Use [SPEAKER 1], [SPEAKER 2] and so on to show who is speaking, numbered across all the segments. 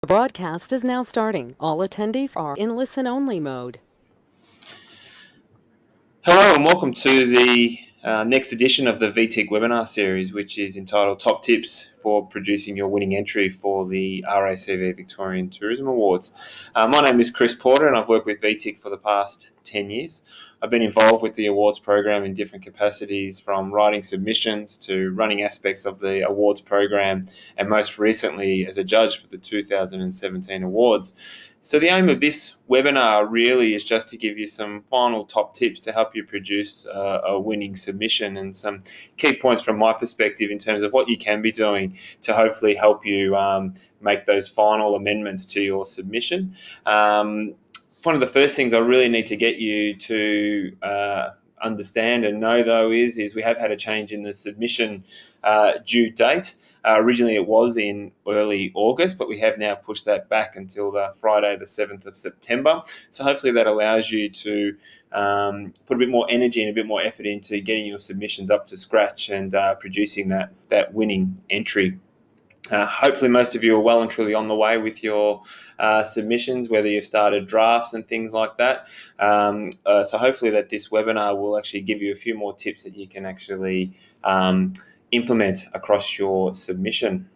[SPEAKER 1] The broadcast is now starting. All attendees are in listen-only mode.
[SPEAKER 2] Hello and welcome to the next edition of the VTIC Webinar Series, which is entitled Top Tips for Producing Your Winning Entry for the RACV Victorian Tourism Awards. My name is Chris Porter and I've worked with VTIC for the past 10 years. I've been involved with the awards program in different capacities, from writing submissions to running aspects of the awards program, and most recently as a judge for the 2017 awards. So the aim of this webinar really is just to give you some final top tips to help you produce a winning submission, and some key points from my perspective in terms of what you can be doing to hopefully help you make those final amendments to your submission. One of the first things I really need to get you to understand and know, though, is we have had a change in the submission due date. Originally it was in early August, but we have now pushed that back until the Friday the 7th of September. So hopefully that allows you to put a bit more energy and a bit more effort into getting your submissions up to scratch and producing that winning entry. Hopefully most of you are well and truly on the way with your submissions, whether you've started drafts and things like that. So hopefully that this webinar will actually give you a few more tips that you can actually implement across your submission.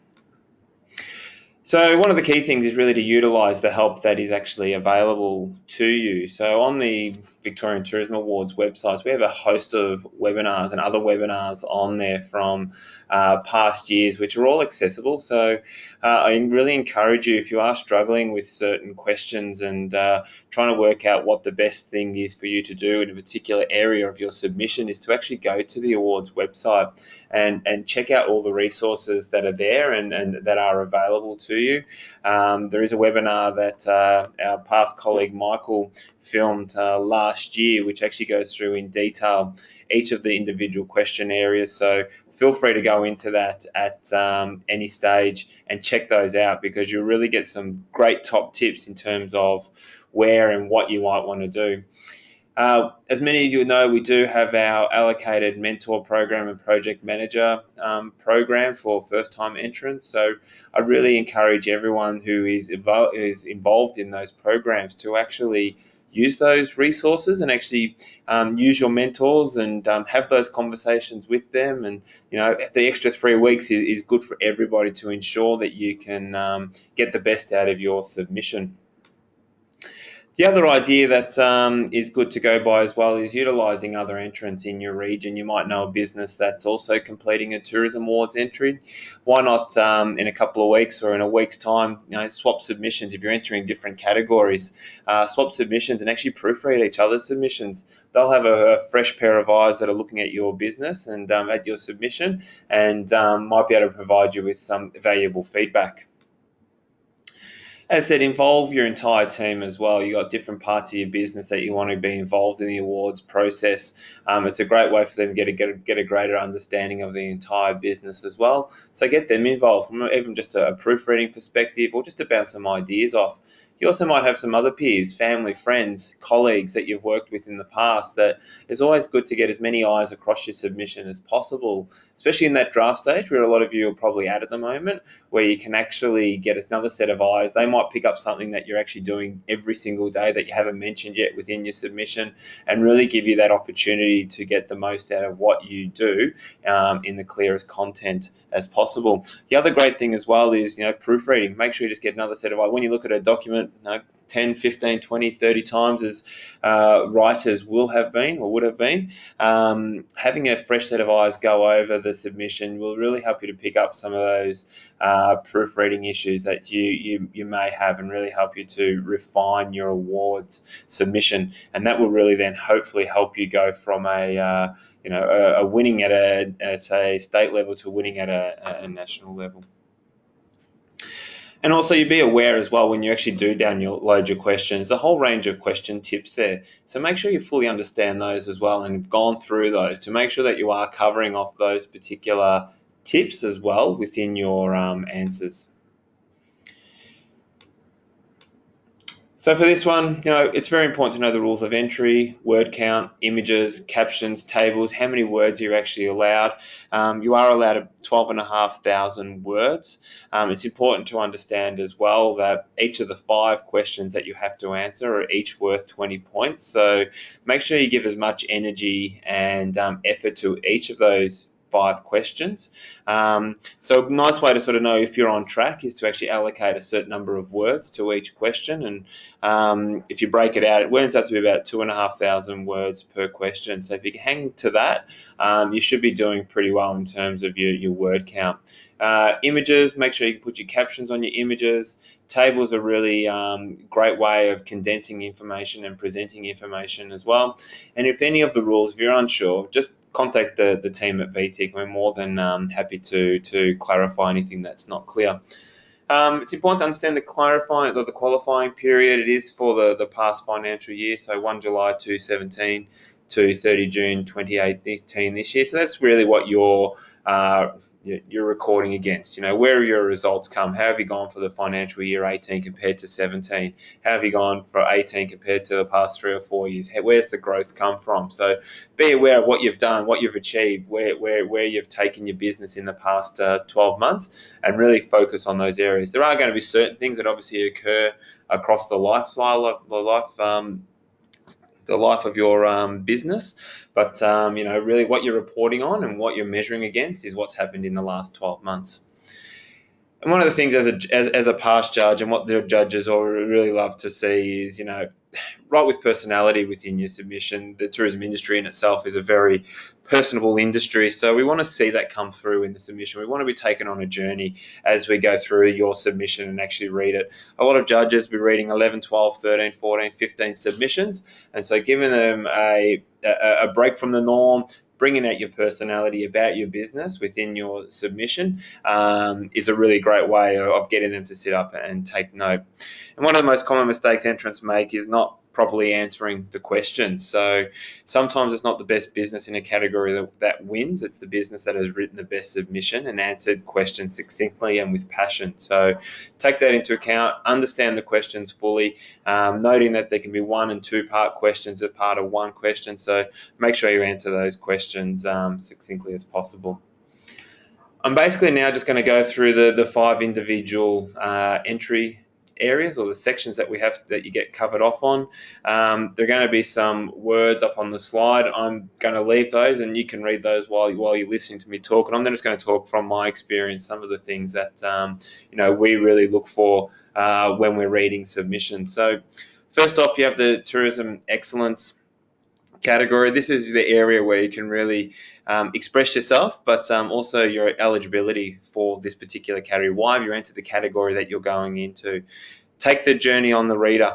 [SPEAKER 2] So one of the key things is really to utilise the help that is actually available to you. So on the Victorian Tourism Awards websites, we have a host of webinars and other webinars on there from past years, which are all accessible. So I really encourage you, if you are struggling with certain questions and trying to work out what the best thing is for you to do in a particular area of your submission, is to actually go to the awards website and check out all the resources that are there and that are available to you. There is a webinar that our past colleague Michael filmed last year, which actually goes through in detail each of the individual question areas. So feel free to go into that at any stage and check those out, because you'll really get some great top tips in terms of where and what you might want to do. As many of you know, we do have our allocated mentor program and project manager program for first-time entrants. So I really encourage everyone who is involved in those programs to actually use those resources and actually use your mentors and have those conversations with them. And the extra 3 weeks is good for everybody to ensure that you can get the best out of your submission. The other idea that is good to go by as well is utilising other entrants in your region. You might know a business that's also completing a Tourism Awards entry. Why not in a couple of weeks or in a week's time, swap submissions? If you're entering different categories, swap submissions and actually proofread each other's submissions. They'll have a fresh pair of eyes that are looking at your business and at your submission, and might be able to provide you with some valuable feedback. As I said, involve your entire team as well. You've got different parts of your business that you want to be involved in the awards process. It's a great way for them to get a greater understanding of the entire business as well. So get them involved, from even just a proofreading perspective, or just to bounce some ideas off. You also might have some other peers, family, friends, colleagues that you've worked with in the past, that it's always good to get as many eyes across your submission as possible, especially in that draft stage where a lot of you are probably at the moment, where you can actually get another set of eyes. They might pick up something that you're actually doing every single day that you haven't mentioned yet within your submission, and really give you that opportunity to get the most out of what you do in the clearest content as possible. The other great thing as well is proofreading. Make sure you just get another set of eyes. When you look at a document 10, 15, 20, 30 times as writers will have been or would have been, having a fresh set of eyes go over the submission will really help you to pick up some of those proofreading issues that you may have, and really help you to refine your awards submission. And that will really then hopefully help you go from a winning at a state level to winning at a national level. And also, you be aware as well when you actually do download your questions, the whole range of question tips there. So make sure you fully understand those as well and have gone through those to make sure that you are covering off those particular tips as well within your answers. So for this one, it's very important to know the rules of entry, word count, images, captions, tables, how many words you're actually allowed. You are allowed 12,500 words. It's important to understand as well that each of the 5 questions that you have to answer are each worth 20 points. So make sure you give as much energy and effort to each of those 5 questions. So a nice way to sort of know if you're on track is to actually allocate a certain number of words to each question, and if you break it out, it ends up to be about 2,500 words per question. So if you can hang to that, you should be doing pretty well in terms of your word count. Images, make sure you can put your captions on your images. Tables are really great way of condensing information and presenting information as well. And if any of the rules, if you're unsure, just contact the team at VTIC. We're more than happy to clarify anything that's not clear. It's important to understand the qualifying period. It is for the past financial year, so 1 July 2017 to 30 June 2018 this year. So that's really what you're recording against. Where have your results come? How have you gone for the financial year 18 compared to 17? How have you gone for 18 compared to the past 3 or 4 years? Where's the growth come from? So be aware of what you've done, what you've achieved, where you've taken your business in the past 12 months, and really focus on those areas. There are going to be certain things that obviously occur across the life of your business, but really what you're reporting on and what you're measuring against is what's happened in the last 12 months. And one of the things as a past judge, and what the judges all really love to see is, right with personality within your submission. The tourism industry in itself is a very personable industry, so we want to see that come through in the submission. We want to be taken on a journey as we go through your submission and actually read it. A lot of judges will be reading 11, 12, 13, 14, 15 submissions, and so giving them a break from the norm, bringing out your personality about your business within your submission is a really great way of getting them to sit up and take note. And one of the most common mistakes entrants make is not properly answering the question. So sometimes it's not the best business in a category that wins. It's the business that has written the best submission and answered questions succinctly and with passion. So take that into account, understand the questions fully, noting that there can be 1- and 2-part questions as part of one question. So make sure you answer those questions succinctly as possible. I'm basically now just going to go through the 5 individual entry areas, or the sections that you get covered off on. There are going to be some words up on the slide. I'm going to leave those, and you can read those while you're listening to me talk. And I'm then just going to talk from my experience, some of the things that we really look for when we're reading submissions. So first off, you have the tourism excellence category. This is the area where you can really express yourself, but also your eligibility for this particular category. Why have you entered the category that you're going into? Take the journey on the reader.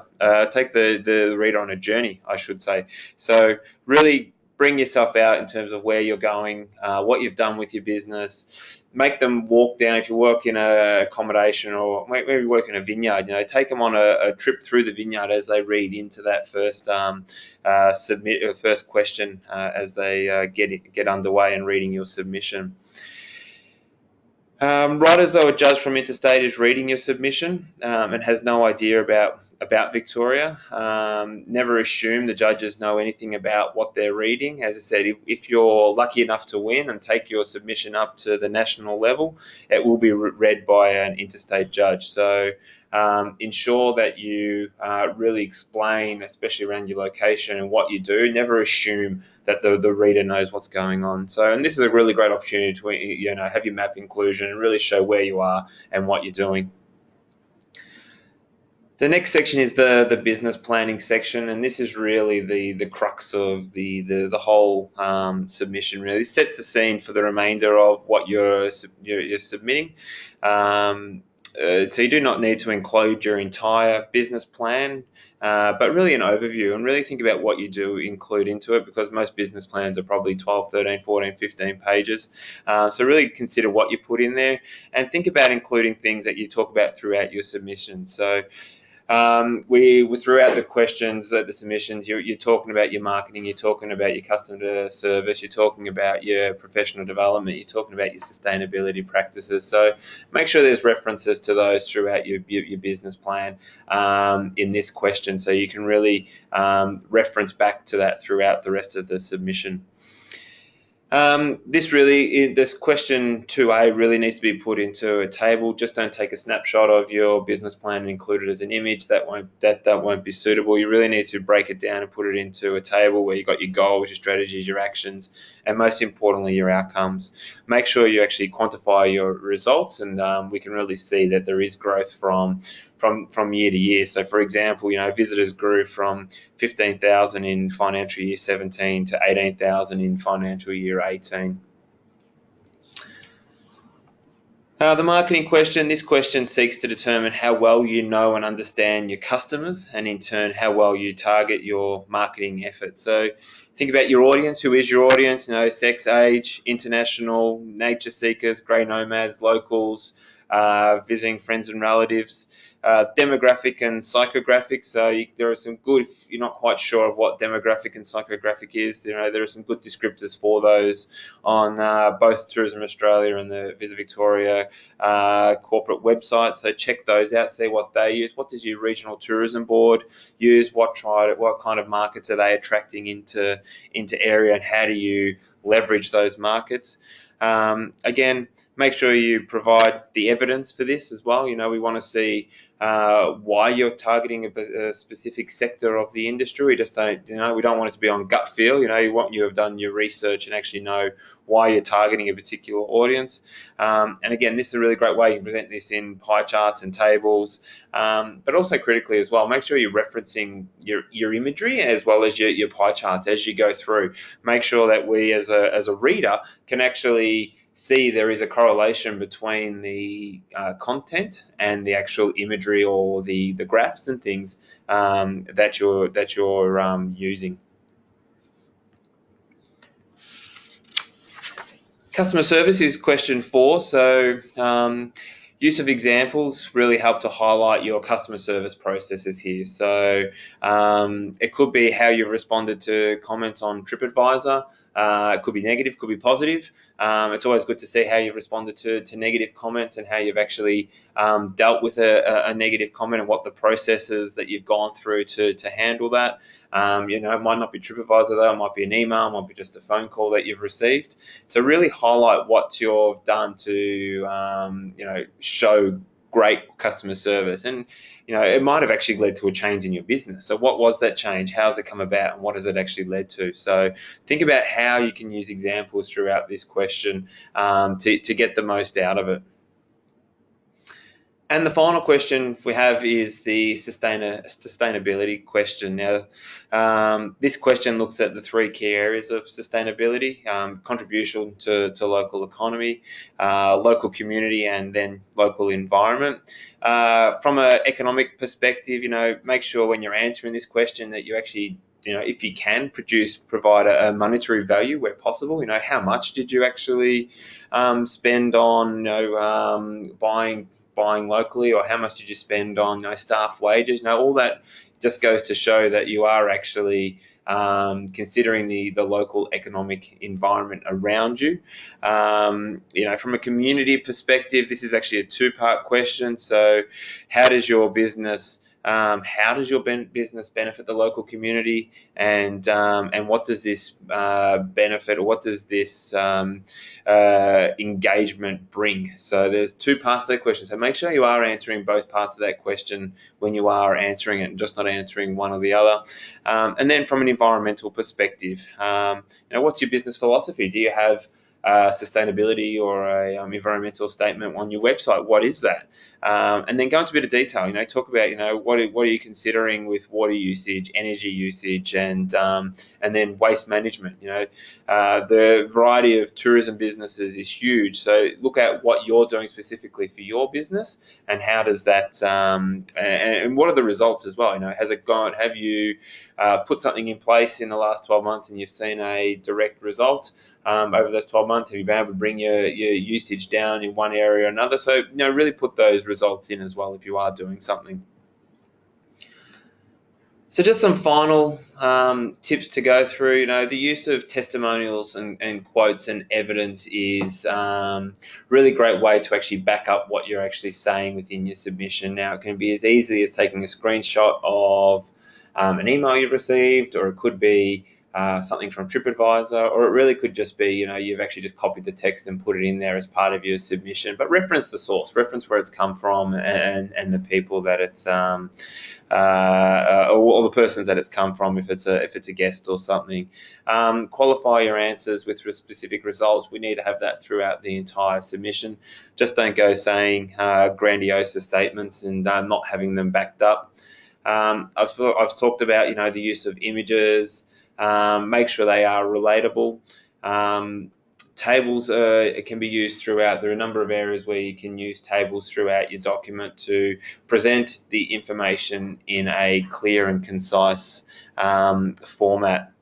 [SPEAKER 2] Take the reader on a journey, I should say. So really bring yourself out in terms of where you're going, what you've done with your business. Make them walk down. If you work in a accommodation, or maybe you work in a vineyard, take them on a trip through the vineyard as they read into that first question as they get underway and reading your submission. Writers, though, a judge from interstate is reading your submission and has no idea about Victoria. Never assume the judges know anything about what they're reading. As I said, if you're lucky enough to win and take your submission up to the national level, it will be read by an interstate judge. So ensure that you really explain, especially around your location and what you do. Never assume that the reader knows what's going on. So, and this is a really great opportunity to have your map inclusion and really show where you are and what you're doing. The next section is the business planning section, and this is really the crux of the whole submission. Really sets the scene for the remainder of what you're submitting. So you do not need to include your entire business plan, but really an overview, and really think about what you do include into it, because most business plans are probably 12, 13, 14, 15 pages. So really consider what you put in there, and think about including things that you talk about throughout your submission. So We throughout the questions, the submissions, you're talking about your marketing, you're talking about your customer service, you're talking about your professional development, you're talking about your sustainability practices. So make sure there's references to those throughout your business plan in this question, so you can really reference back to that throughout the rest of the submission. This question 2A really needs to be put into a table. Just don't take a snapshot of your business plan and include it as an image. That won't be suitable. You really need to break it down and put it into a table where you've got your goals, your strategies, your actions, and most importantly, your outcomes. Make sure you actually quantify your results, and we can really see that there is growth from year to year. So, for example, visitors grew from 15,000 in financial year 17 to 18,000 in financial year 18. The marketing question. This question seeks to determine how well you know and understand your customers, and in turn, how well you target your marketing efforts. So think about your audience. Who is your audience? Sex, age, international, nature seekers, grey nomads, locals, visiting friends and relatives. Demographic and psychographic. So there are some good, if you're not quite sure of what demographic and psychographic is, there are some good descriptors for those on both Tourism Australia and the Visit Victoria corporate website. So check those out, see what they use. What does your regional tourism board use? What kind of markets are they attracting into area, and how do you leverage those markets? Again, make sure you provide the evidence for this as well. We want to see why you're targeting a specific sector of the industry. We just don't, we don't want it to be on gut feel. You want you have done your research and actually know why you're targeting a particular audience. And again, this is a really great way you can present this in pie charts and tables, but also critically as well. Make sure you're referencing your imagery as well as your pie charts as you go through. Make sure that we as a reader can actually see there is a correlation between the content and the actual imagery or the graphs and things that you're using. Customer service is question 4. So use of examples really help to highlight your customer service processes here. So it could be how you've responded to comments on TripAdvisor. It could be negative, could be positive. It's always good to see how you've responded to negative comments and how you've actually dealt with a negative comment and what the processes that you've gone through to handle that. It might not be TripAdvisor though, it might be an email, it might be just a phone call that you've received. So really highlight what you've done to, show great customer service. And, it might have actually led to a change in your business. So what was that change? How has it come about? And what has it actually led to? So think about how you can use examples throughout this question to get the most out of it. And the final question we have is the sustainability question. Now, this question looks at the 3 key areas of sustainability: contribution to local economy, local community, and then local environment. From an economic perspective, make sure when you're answering this question that you actually, if you can provide a monetary value where possible. How much did you actually spend on, buying locally, or how much did you spend on staff wages? All that just goes to show that you are actually considering the local economic environment around you. From a community perspective, this is actually a 2-part question. So how does your business business benefit the local community, and what does this benefit, or what does this engagement bring? So there's 2 parts of that question. So make sure you are answering both parts of that question when you are answering it, and just not answering one or the other. And then from an environmental perspective, what's your business philosophy? Do you have sustainability or a environmental statement on your website? What is that? And then go into a bit of detail. Talk about what are you considering with water usage, energy usage, and then waste management. The variety of tourism businesses is huge. So look at what you're doing specifically for your business, and how does that and what are the results as well. Has it gone? Have you put something in place in the last 12 months and you've seen a direct result over those 12 months? Have you been able to bring your usage down in one area or another? So really put those results in as well if you are doing something. So just some final tips to go through. You know, the use of testimonials and quotes and evidence is really great way to actually back up what you're actually saying within your submission. Now, it can be as easily as taking a screenshot of an email you've received, or it could be something from TripAdvisor, or it really could just be, you know, you've actually just copied the text and put it in there as part of your submission. But reference the source, reference where it's come from, and the people that it's or the persons that it's come from, if it's a guest or something. Qualify your answers with specific results. We need to have that throughout the entire submission. Just don't go saying grandiose statements and not having them backed up. I've talked about, you know, the use of images. Make sure they are relatable. Tables can be used throughout. There are a number of areas where you can use tables throughout your document to present the information in a clear and concise format.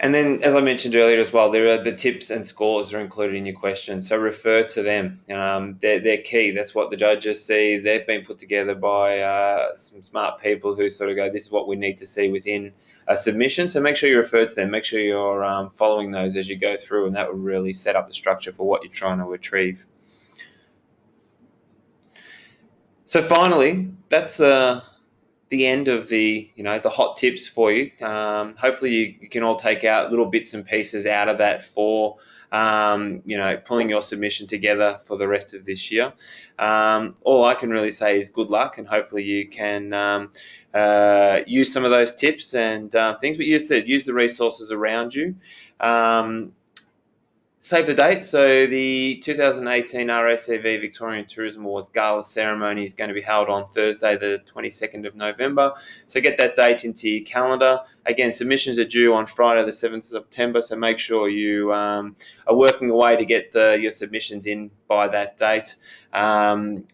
[SPEAKER 2] And then, as I mentioned earlier as well, there are the tips and scores are included in your questions, so refer to them. They're key. That's what the judges see. They've been put together by some smart people who sort of go, this is what we need to see within a submission, so make sure you refer to them. Make sure you're following those as you go through, and that will really set up the structure for what you're trying to achieve. So finally, that's the end of the hot tips for you. Hopefully you can all take out little bits and pieces out of that for pulling your submission together for the rest of this year. All I can really say is good luck, and hopefully you can use some of those tips and things. But you said use the resources around you. Save the date. So the 2018 RACV Victorian Tourism Awards Gala ceremony is going to be held on Thursday, the 22nd of November. So get that date into your calendar. Again, submissions are due on Friday, the 7th of September. So make sure you are working away to get your submissions in by that date. And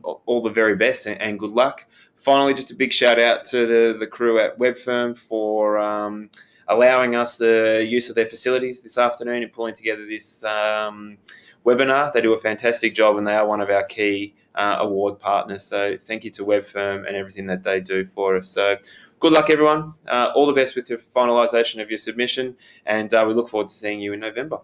[SPEAKER 2] all the very best and good luck. Finally, just a big shout out to the crew at WebFirm for allowing us the use of their facilities this afternoon and pulling together this webinar. They do a fantastic job, and they are one of our key award partners. So thank you to WebFirm and everything that they do for us. So good luck, everyone. All the best with your finalisation of your submission, and we look forward to seeing you in November.